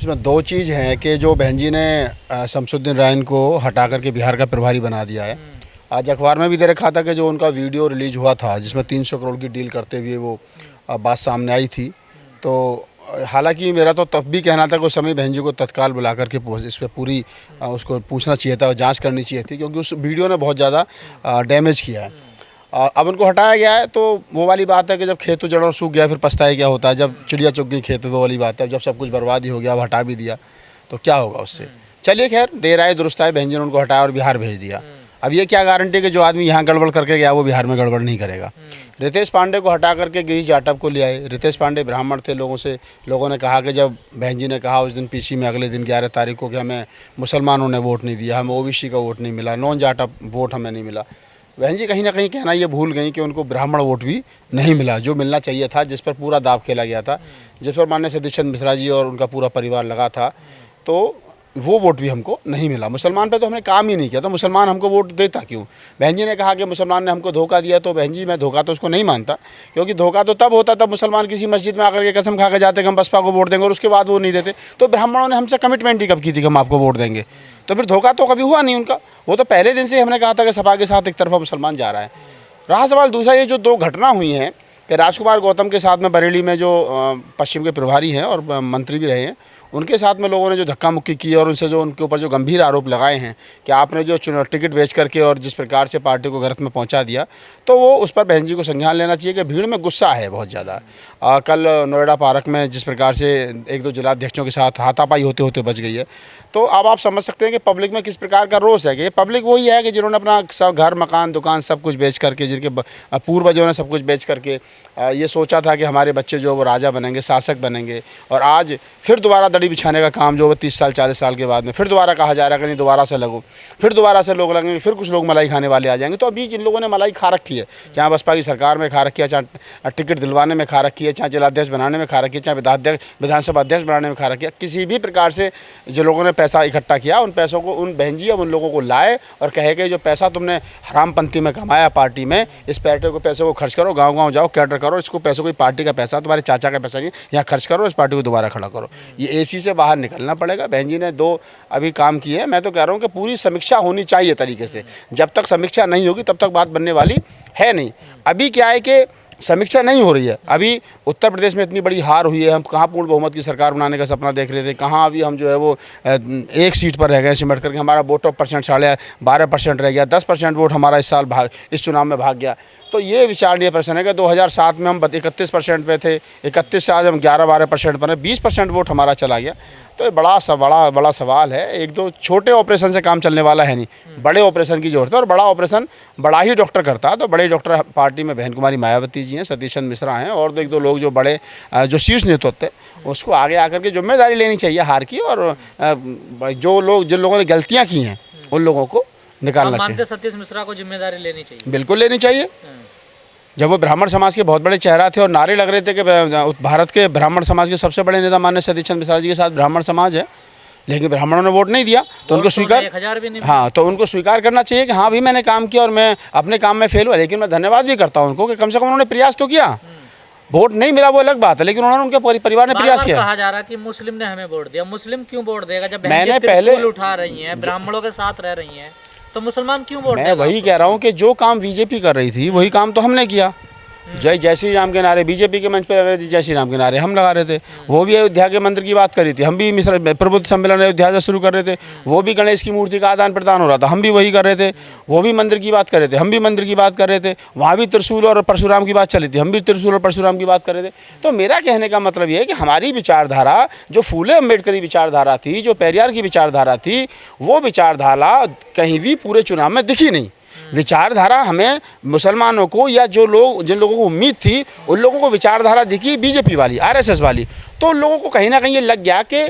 इसमें दो चीज़ हैं कि जो बहन जी ने शमसुद्दीन रायन को हटा करके बिहार का प्रभारी बना दिया है। आज अखबार में भी दे रखा था कि जो उनका वीडियो रिलीज हुआ था जिसमें 300 करोड़ की डील करते हुए वो बात सामने आई थी। तो हालांकि मेरा तो तब भी कहना था कि उस समय बहन जी को तत्काल बुला करके इस पर पूरी उसको पूछना चाहिए था, जांच करनी चाहिए थी, क्योंकि उस वीडियो ने बहुत ज़्यादा डैमेज किया है। अब उनको हटाया गया है तो वो वाली बात है कि जब खेत उजड़ और सूख गया फिर पछताए क्या होता है। जब चिड़िया चुग गई खेत, वो वाली बात है। जब सब कुछ बर्बाद ही हो गया, अब हटा भी दिया तो क्या होगा उससे। चलिए खैर, देर आए दुरुस्त आए, बहन जी ने उनको हटाया और बिहार भेज दिया। अब ये क्या गारंटी कि जो आदमी यहाँ गड़बड़ करके गया वो बिहार में गड़बड़ नहीं करेगा। रितेश पांडे को हटा करके गिरीश जाटव को ले आए। रितेश पांडे ब्राह्मण थे, लोगों ने कहा कि जब बहन जी ने कहा उस दिन पीसी में अगले दिन 11 तारीख को कि हमें मुसलमानों ने वोट नहीं दिया, हमें ओबीसी का वोट नहीं मिला, नॉन जाटव वोट हमें नहीं मिला। बहन जी कहीं ना कहीं कहना ये भूल गई कि उनको ब्राह्मण वोट भी नहीं मिला, जो मिलना चाहिए था, जिस पर पूरा दाव खेला गया था, जिस पर माननीय सतीश चंद्र मिश्रा जी और उनका पूरा परिवार लगा था, तो वो वोट भी हमको नहीं मिला। मुसलमान पे तो हमने काम ही नहीं किया, तो मुसलमान हमको वोट देता क्यों। बहन जी ने कहा कि मुसलमान ने हमको धोखा दिया, तो बहन जी मैं धोखा तो उसको नहीं मानता, क्योंकि धोखा तो तब होता तब मुसलमान किसी मस्जिद में आकर के कसम खा के जाते कि हम बसपा को वोट देंगे और उसके बाद वो नहीं देते। तो ब्राह्मणों ने हमसे कमिटमेंट ही कब की थी कि हम आपको वोट देंगे, तो फिर धोखा तो कभी हुआ नहीं उनका। वो तो पहले दिन से हमने कहा था कि सपा के साथ एक तरफा मुसलमान जा रहा है। रहा सवाल दूसरा, ये जो दो घटना हुई हैं कि राजकुमार गौतम के साथ में बरेली में जो पश्चिम के प्रभारी हैं और मंत्री भी रहे हैं, उनके साथ में लोगों ने जो धक्का मुक्की की और उनसे जो उनके ऊपर जो गंभीर आरोप लगाए हैं कि आपने जो टिकट बेच करके और जिस प्रकार से पार्टी को गर्त में पहुंचा दिया, तो वो उस पर बहन जी को संज्ञान लेना चाहिए कि भीड़ में गुस्सा है बहुत ज़्यादा। कल नोएडा पार्क में जिस प्रकार से एक दो जिलाध्यक्षों के साथ हाथापाई होते होते बच गई है, तो अब आप समझ सकते हैं कि पब्लिक में किस प्रकार का रोष है। कि ये पब्लिक वही है कि जिन्होंने अपना सब घर मकान दुकान सब कुछ बेच करके, जिनके पूर्वजों ने सब कुछ बेच करके ये सोचा था कि हमारे बच्चे जो वो राजा बनेंगे, शासक बनेंगे, और आज फिर दोबारा दड़ी बिछाने का काम जो वो 30 साल 40 साल के बाद में फिर दोबारा कहा जा रहा है कि नहीं दोबारा से लगो, फिर दोबारा से लोग लगेंगे, फिर कुछ लोग मलाई खाने वाले आ जाएंगे। तो अभी जिन लोगों ने मलाई खा रखी है, चाहे बसपा की सरकार में खा रखी है, चाहे टिकट दिलवाने में खा रखी है, चाहे जिलाध्यक्ष बनाने में खा रखी है, चाहे विधानसभा अध्यक्ष बनाने में खा रखी है, किसी भी प्रकार से जो लोगों ने पैसा इकट्ठा किया, उन पैसों को उन बहन जी अब उन लोगों को लाए और कहे कि जो पैसा तुमने हरामपंथी में कमाया पार्टी में, इस पार्टी को पैसे को खर्च करो, गाँव जाओ कैडर करो, इसको पैसों को पार्टी का पैसा, तुम्हारे चाचा का पैसा नहीं, यहाँ खर्च करो, इस पार्टी को दोबारा खड़ा करो। ये एसी से बाहर निकलना पड़ेगा। बहन जी ने दो अभी काम किए हैं। मैं तो कह रहा हूँ कि पूरी समीक्षा होनी चाहिए तरीके से। जब तक समीक्षा नहीं होगी तब तक बात बनने वाली है नहीं। अभी क्या है कि समीक्षा नहीं हो रही है। अभी उत्तर प्रदेश में इतनी बड़ी हार हुई है, हम कहाँ पूर्ण बहुमत की सरकार बनाने का सपना देख रहे थे, कहाँ अभी हम जो है वो एक सीट पर रह गए सिमट करके। हमारा वोट ऑफ परसेंट 12.5% रह गया, 10% वोट हमारा इस साल इस चुनाव में भाग गया। तो ये विचारणीय प्रश्न है कि 2007 में हम 31% पे थे, 31 से आज हम 11-12% पर हैं, 20% वोट हमारा चला गया। तो ये बड़ा सवाल है। एक दो छोटे ऑपरेशन से काम चलने वाला है नहीं, बड़े ऑपरेशन की जरूरत है, और बड़ा ऑपरेशन बड़ा ही डॉक्टर करता है। तो बड़े डॉक्टर पार्टी में बहन कुमारी मायावती जी हैं, सतीश चंद्र मिश्रा हैं, और एक दो लोग जो बड़े जो शीर्ष नेतृत्व है, उसको आगे आकर के जिम्मेदारी लेनी चाहिए हार की, और जिन लोगों ने गलतियाँ की हैं उन लोगों को निकालना चाहिए। सतीश मिश्रा को जिम्मेदारी लेनी चाहिए, बिल्कुल लेनी चाहिए। जब वो ब्राह्मण समाज के बहुत बड़े चेहरा थे और नारे लग रहे थे कि भारत के ब्राह्मण समाज के सबसे बड़े नेता माननीय सतीश चंद्र मिश्रा जी के साथ ब्राह्मण समाज है, लेकिन ब्राह्मणों ने वोट नहीं दिया, तो उनको तो उनको स्वीकार करना चाहिए कि हाँ भी मैंने काम किया और मैं अपने काम में फेल हुआ। लेकिन मैं धन्यवाद भी करता हूँ उनको कि कम से कम उन्होंने प्रयास तो किया। वोट नहीं मिला वो अलग बात है, लेकिन उन्होंने उनके परिवार ने प्रयास किया। कहा जा रहा कि मुस्लिम ने हमें वोट दिया। मुस्लिम क्यों वोट देगा जब मैंने पहले उठा रही हैं, ब्राह्मणों के साथ रह रही हैं, तो मुसलमान क्यों वोट देगा? मैं वही कह रहा हूँ कि जो काम बीजेपी कर रही थी वही काम तो हमने किया। जय श्री राम के नारे बीजेपी के मंच पर लग रहे थे, जय श्री राम के नारे हम लगा रहे थे। वो भी अयोध्या के मंदिर की बात कर रही थी, हम भी मिश्र प्रबुद्ध सम्मेलन अयोध्या से शुरू कर रहे थे। वो भी गणेश की मूर्ति का आदान प्रदान हो रहा था, हम भी वही कर रहे थे। वो भी मंदिर की बात कर रहे थे, हम भी मंदिर की बात कर रहे थे। वहाँ भी त्रिशूल और परशुराम की बात चली थी, हम भी त्रिशूल और परशुराम की बात कर रहे थे। तो मेरा कहने का मतलब ये है कि हमारी विचारधारा जो फूले अम्बेडकरी विचारधारा थी, जो पेरियार की विचारधारा थी, वो विचारधारा कहीं भी पूरे चुनाव में दिखी नहीं। विचारधारा हमें मुसलमानों को या जिन लोगों को उम्मीद थी उन लोगों को विचारधारा दिखी बीजेपी वाली, आरएसएस वाली। तो उन लोगों को कहीं ना कहीं ये लग गया कि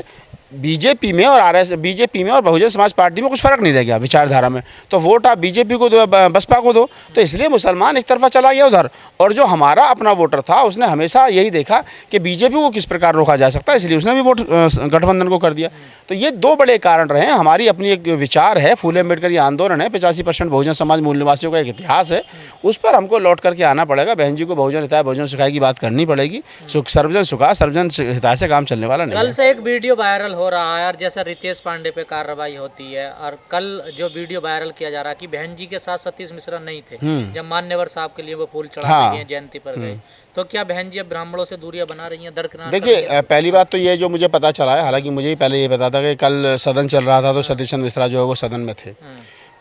बीजेपी में और बहुजन समाज पार्टी में कुछ फ़र्क नहीं रह गया विचारधारा में, तो वोट आप बीजेपी को दो, बसपा को दो। तो इसलिए मुसलमान एक तरफा चला गया उधर, और जो हमारा अपना वोटर था उसने हमेशा यही देखा कि बीजेपी को किस प्रकार रोका जा सकता है, इसलिए उसने भी वोट गठबंधन को कर दिया। तो ये दो बड़े कारण रहे हैं। हमारी अपनी एक विचार है, फूले अम्बेडकर आंदोलन है, 85% बहुजन समाज मूल निवासियों का एक इतिहास है, उस पर हमको लौट करके आना पड़ेगा। बहन जी को बहुजन हिताय बहुजन सुखाय की बात करनी पड़ेगी। सर्वजन सुखा सर्वजन हिताय से काम चलने वाला नहीं। कल से एक वीडियो वायरल हो रहा है और जैसे रितेश पांडे पे कार्रवाई होती है, और कल जो वीडियो वायरल किया जा रहा है कि बहन जी के साथ सतीश मिश्रा नहीं थे जब मान्यवर साहब के लिए वो फूल चढ़ाने गए, जयंती पर गए, तो क्या बहन जी अब ब्राह्मणों से दूरियां बना रही हैं, दरकिनार? देखिए, पहली बात तो ये जो मुझे पता चला है, हालांकि मुझे ही पहले ये पता था कि कल सदन चल रहा था तो सतीश चंद्र मिश्रा जो है वो सदन में थे,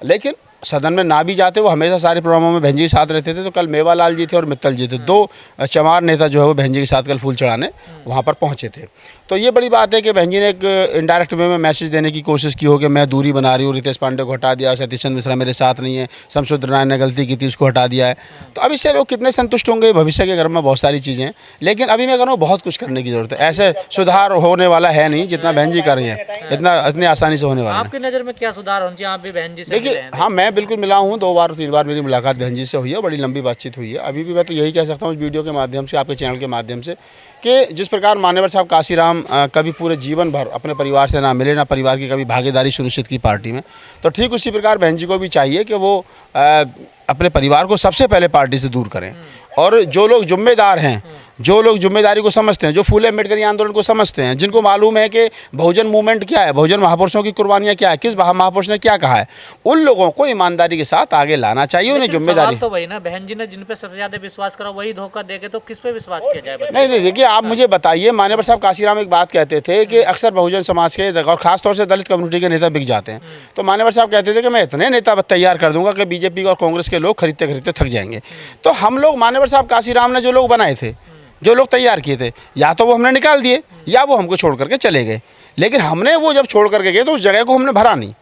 लेकिन सदन में ना भी जाते, वो हमेशा सारे प्रोग्रामों में बहन जी के साथ रहते थे। तो कल मेवालाल जी थे और मित्तल जी थे, दो चमार नेता जो है वो बहन जी के साथ कल फूल चढ़ाने वहाँ पर पहुँचे थे। तो ये बड़ी बात है कि बहन जी ने एक इनडायरेक्ट वे में मैसेज देने की कोशिश की हो कि मैं दूरी बना रही हूँ, रितेश पांडे को हटा दिया, सतीश चंद्र मिश्रा मेरे साथ नहीं है, शमसुद्दीन राय ने गलती की थी उसको हटा दिया है। तो अब इससे लोग कितने संतुष्ट होंगे, भविष्य के घर में बहुत सारी चीज़ें हैं, लेकिन अभी मैं कह रहा हूँ बहुत कुछ करने की ज़रूरत है। ऐसे सुधार होने वाला है नहीं जितना बहन जी कर रही हैं, इतनी आसानी से होने वाला है। आपकी नज़र में क्या सुधार होना चाहिए? आप भी बहन जी से देखिए, हाँ, मैं बिल्कुल मिला हूँ, 2 बार 3 बार मेरी मुलाकात बहन जी से हुई है, बड़ी लंबी बातचीत हुई है। अभी भी मैं तो यही कह सकता हूँ इस वीडियो के माध्यम से, आपके चैनल के माध्यम से, कि जिस प्रकार मान्यवर साहब काशीराम कभी पूरे जीवन भर अपने परिवार से ना मिले, ना परिवार की कभी भागीदारी सुनिश्चित की पार्टी में, तो ठीक उसी प्रकार बहन जी को भी चाहिए कि वो अपने परिवार को सबसे पहले पार्टी से दूर करें। और जो लोग जिम्मेदार हैं, जो लोग जिम्मेदारी को समझते हैं, जो फूले अम्बेडकरी आंदोलन को समझते हैं, जिनको मालूम है कि बहुजन मूवमेंट क्या है, बहुजन महापुरुषों की कुर्बानियाँ क्या है, किस महापुरुष ने क्या कहा है, उन लोगों को ईमानदारी के साथ आगे लाना चाहिए, उन्हें जिम्मेदारी। तो वही ना, बहन जी ने जिन पे सबसे ज्यादा विश्वास करा वही धोखा देके तो किस पे विश्वास किया जाए? नहीं, देखिए, आप मुझे बताइए, मान्यवर साहब काशीराम एक बात कहते थे कि अक्सर बहुजन समाज के और खासतौर से दलित कम्युनिटी के नेता बिक जाते हैं। तो मान्यवर साहब कहते थे कि मैं इतने नेता तैयार कर दूंगा कि बीजेपी और कांग्रेस के लोग खरीदते खरीदते थक जाएंगे। तो हम लोग, मान्यवर साहब काशीराम ने जो लोग बनाए थे, जो लोग तैयार किए थे, या तो वो हमने निकाल दिए या वो हमको छोड़ करके चले गए। लेकिन हमने वो जब छोड़ करके गए तो उस जगह को हमने भरा नहीं।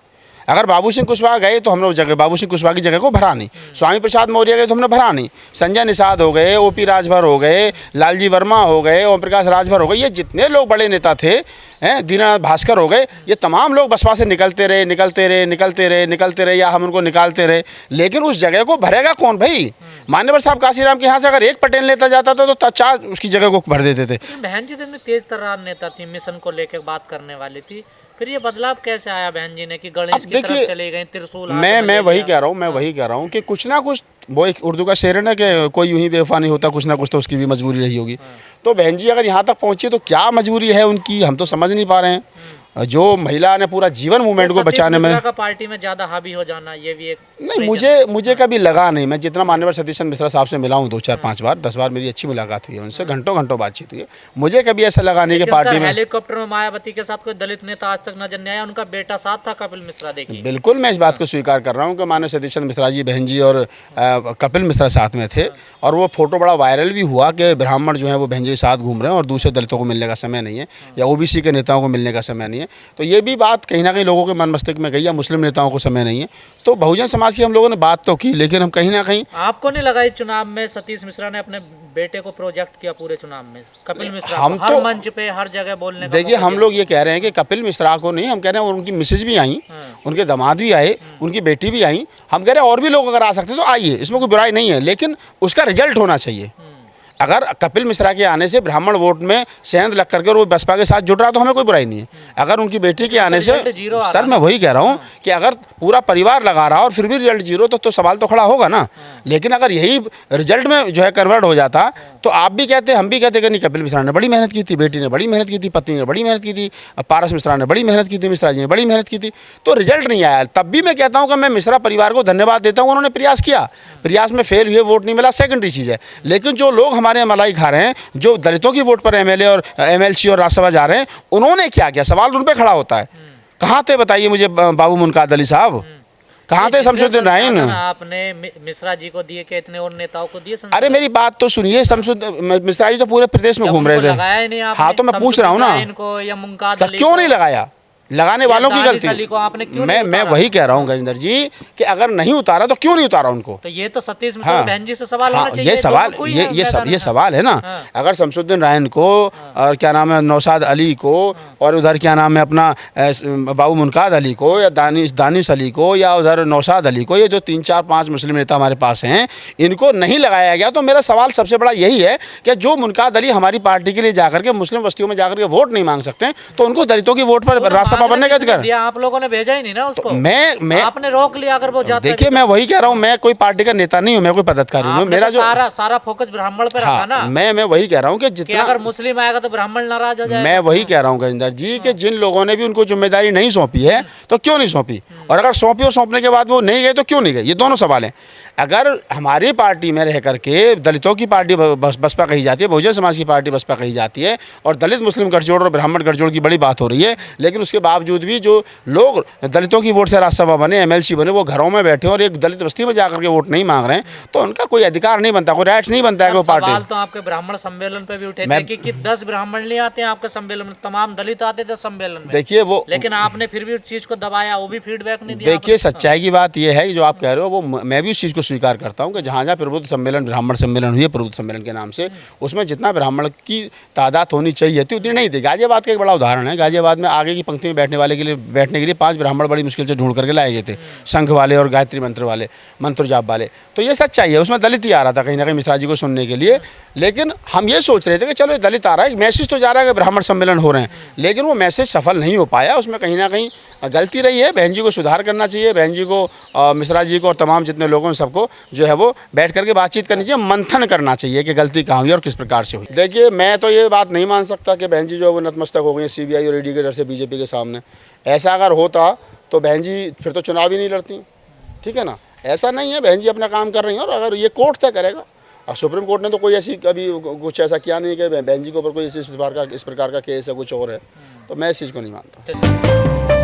अगर बाबू सिंह कुशवाहा गए तो हमने उस जगह, बाबू सिंह कुशवाहा की जगह को भरा नहीं। स्वामी प्रसाद मौर्य गए तो हमने भरा नहीं। संजय निषाद हो गए, ओपी राजभर हो गए, लालजी वर्मा हो गए, ओम प्रकाश राजभर हो गए, ये जितने लोग बड़े नेता थे, दीनानाथ भास्कर हो गए, ये तमाम लोग बसपा से निकलते रहे या हम उनको निकालते रहे, लेकिन उस जगह को भरेगा कौन भाई? मान्यवर साहब काशीराम के यहाँ से अगर एक पटेल नेता जाता था तो 4 उसकी जगह को भर देते थे। बहन जी तो तेज तर्रार नेता थी, मिशन को लेकर बात करने वाली थी, फिर ये बदलाव कैसे आया बहन जी ने कि गणेश की तरफ चले गए, त्रिशूल? मैं वही कह रहा हूँ कि कुछ ना कुछ, वो एक उर्दू का शेर है ना कि कोई यूं ही बेवफा नहीं होता, कुछ ना कुछ तो उसकी भी मजबूरी रही होगी। तो बहन जी अगर यहाँ तक पहुँची तो क्या मजबूरी है उनकी, हम तो समझ नहीं पा रहे हैं। जो महिला ने पूरा जीवन मूवमेंट को बचाने में, का पार्टी में ज़्यादा हावी हो जाना, ये भी एक नहीं, मुझे कभी लगा नहीं। मैं जितना मान्यवर सतीश चंद्र मिश्रा साहब से मिला हूँ 2 4 5 बार, 10 बार मेरी अच्छी मुलाकात हुई है उनसे, घंटों बातचीत हुई है, मुझे कभी ऐसा लगा नहीं कि पार्टी में। हेलीकॉप्टर में मायावती के साथ कोई दलित नेता आज तक नजर नहीं आया, उनका बेटा साथ था कपिल मिश्रा। देखिए, बिल्कुल मैं इस बात को स्वीकार कर रहा हूँ कि माननीय सतीश चंद्र मिश्रा जी, बहन जी और कपिल मिश्रा साथ में थे, और वो फोटो बड़ा वायरल भी हुआ कि ब्राह्मण जो है वो बहन जी के साथ घूम रहे हैं और दूसरे दलितों को मिलने का समय नहीं है, या ओबीसी के नेताओं को मिलने का समय नहीं है। तो ये भी बात कहीं ना कहीं लोगों के मन मस्तिष्क में गई, या मुस्लिम नेताओं को समय नहीं है। तो बहुजन समाज की हम लोगों ने बात तो की, लेकिन हम कहीं ना कहीं, आपको नहीं लगा इस चुनाव में सतीश मिश्रा ने अपने बेटे को प्रोजेक्ट किया पूरे चुनाव में? कपिल मिश्रा हम हर तो मंच पे हर जगह बोलने का, देखिए, हम लोग ये कह रहे हैं कि कपिल मिश्रा को नहीं, हम कह रहे हैं उनकी मिसेज भी आई, उनके दामाद भी आए, उनकी बेटी भी आई, हम कह रहे हैं और भी लोग अगर आ सकते तो आइए, इसमें कोई बुराई नहीं है, लेकिन उसका रिजल्ट होना चाहिए। अगर कपिल मिश्रा के आने से ब्राह्मण वोट में सेंध लग करके और वो बसपा के साथ जुड़ रहा तो हमें कोई बुराई नहीं है। अगर उनकी बेटी के आने से, सर मैं वही कह रहा हूँ कि अगर पूरा परिवार लगा रहा और फिर भी रिजल्ट 0 तो सवाल तो खड़ा होगा ना। लेकिन अगर यही रिजल्ट में जो है कन्वर्ट हो जाता तो आप भी कहते, हम भी कहते कि नहीं, कपिल मिश्रा ने बड़ी मेहनत की थी, बेटी ने बड़ी मेहनत की थी, पत्नी ने बड़ी मेहनत की थी, पारस मिश्रा ने बड़ी मेहनत की थी, मिश्रा जी ने बड़ी मेहनत की थी, तो रिजल्ट नहीं आया। तब भी मैं कहता हूँ कि मैं मिश्रा परिवार को धन्यवाद देता हूँ, उन्होंने प्रयास किया, प्रयास में फेल हुए, वोट नहीं मिला, सेकेंडरी चीज़ है। लेकिन जो लोग हमारे मलाई खा रहे हैं, जो दलितों की वोट पर एमएलए और एमएलसी और राज्यसभा जा रहे हैं, उन्होंने क्या किया? सवाल उन पर खड़ा होता है। कहाँ थे बताइए मुझे बाबू मुनकाद अली साहब, कहाँ थे शमसुद्दीन राय? आपने मिश्रा जी को दिए कि इतने और नेताओं को दिए? अरे मेरी बात तो सुनिए, मिश्रा जी तो पूरे प्रदेश में घूम रहे थे। हाँ, तो मैं पूछ रहा हूँ ना, इनको या मुनकाद क्यों नहीं लगाया? लगाने वालों की गलती। मैं वही कह रहा हूँ गजेंद्र जी कि अगर नहीं उतारा तो क्यों नहीं उतारा उनको? तो ये तो सतीश मिश्रा बहन जी से सवाल होना चाहिए। ये सवाल है ना। अगर शमसुद्दीन रायन को और क्या नाम है नौशाद अली को, और उधर क्या नाम है अपना बाबू मुनकाद अली को, या दानिश अली को, या उधर नौशाद अली को, ये जो 3 4 5 मुस्लिम नेता हमारे पास हैं, इनको नहीं लगाया गया, तो मेरा सवाल सबसे बड़ा यही है कि जो मुनकाद अली हमारी पार्टी के लिए जाकर के मुस्लिम बस्तियों में जाकर के वोट नहीं मांग सकते, तो उनको दलितों की वोट पर राज्यसभा बनने का अधिकार। आप लोगों ने भेजा ही नहीं ना उसको। तो मैं आपने रोक लिया अगर वो जाता। देखिए, मैं वही कह रहा हूँ, मैं कोई पार्टी का नेता नहीं हूँ, मैं कोई पदाधिकारी हूँ, मेरा जो सारा फोकस ब्राह्मण पे रखा ना। मैं वही कह रहा हूँ कि जितना अगर मुस्लिम आएगा तो ब्राह्मण नाराज हो जाएगा। मैं वही कह रहा हूँ गजेंद्र जी कि जिन लोगों ने भी उनको जिम्मेदारी नहीं सौंपी है तो क्यों नहीं सौंपी, और अगर सौंपी और सौंपने के बाद वो नहीं गए तो क्यों नहीं गए, ये दोनों सवाल हैं। अगर हमारी पार्टी में रह करके दलितों की पार्टी बसपा कही जाती है, बहुजन समाज की पार्टी बसपा कही जाती है, और दलित मुस्लिम गठजोड़ और ब्राह्मण गठजोड़ की बड़ी बात हो रही है, लेकिन उसके बावजूद भी जो लोग दलितों की वोट से राज्यसभा बने, एमएलसी बने, वो घरों में बैठे और एक दलित बस्ती में जाकर के वोट नहीं मांग रहे हैं, तो उनका कोई अधिकार नहीं बनता, कोई राइट्स नहीं बनता है कि वो पार्टी। सवाल तो आपके ब्राह्मण सम्मेलन पे भी उठे थे कि 10 ब्राह्मण नहीं आते हैं आपके सम्मेलन में, तमाम दलित आते थे सम्मेलन में। देखिए वो, लेकिन आपने फिर भी उस चीज को दबाया, वो भी फीडबैक नहीं दिया। देखिए सच्चाई की बात यह है कि जो आप कह रहे हो वो मैं भी उस चीज़ को स्वीकार करता हूँ कि जहाँ जहाँ प्रबुद्ध सम्मेलन, ब्राह्मण सम्मेलन हुई है प्रबुद्ध सम्मेलन के नाम से, उसमें जितना ब्राह्मण की तादाद होनी चाहिए थी उतनी नहीं थी। गाजियाबाद का एक बड़ा उदाहरण है, गाजियाबाद में आगे की पंक्ति में बैठने के लिए 5 ब्राह्मण बड़ी मुश्किल से ढूंढ करके लाए गए थे, संघ वाले और गायत्री मंत्र वाले, मंत्र जाप वाले। तो ये सच्चाई है, उसमें दलित ही आ रहा था कहीं ना कहीं मिश्रा जी को सुनने के लिए। लेकिन हम ये सोच रहे थे कि चलो ये दलित आ रहा है, मैसेज तो जा रहा है कि ब्राह्मण सम्मेलन हो रहे हैं, लेकिन वो मैसेज सफल नहीं हो पाया, उसमें कहीं ना कहीं गलती रही है। बहन जी को सुधार करना चाहिए, बहन जी को, मिश्रा जी को और तमाम जितने लोगों सबको जो है वो बैठ करके बातचीत करनी चाहिए, मंथन करना चाहिए कि गलती कहाँ हुई और किस प्रकार से हुई। देखिए मैं तो ये बात नहीं मान सकता कि बहन जी जो है वो नतमस्तक हो गई सीबीआई और ईडी के डर से बीजेपी के सामने। ऐसा अगर होता तो बहन जी फिर तो चुनाव ही नहीं लड़ती, ठीक है ना। ऐसा नहीं है, बहन जी अपना काम कर रही हैं, और अगर ये कोर्ट तय करेगा, और सुप्रीम कोर्ट ने तो कोई ऐसी कभी कुछ ऐसा किया नहीं कि बहन जी के ऊपर कोई इस प्रकार का केस है, कुछ और है, तो मैं इस चीज़ को नहीं मानता।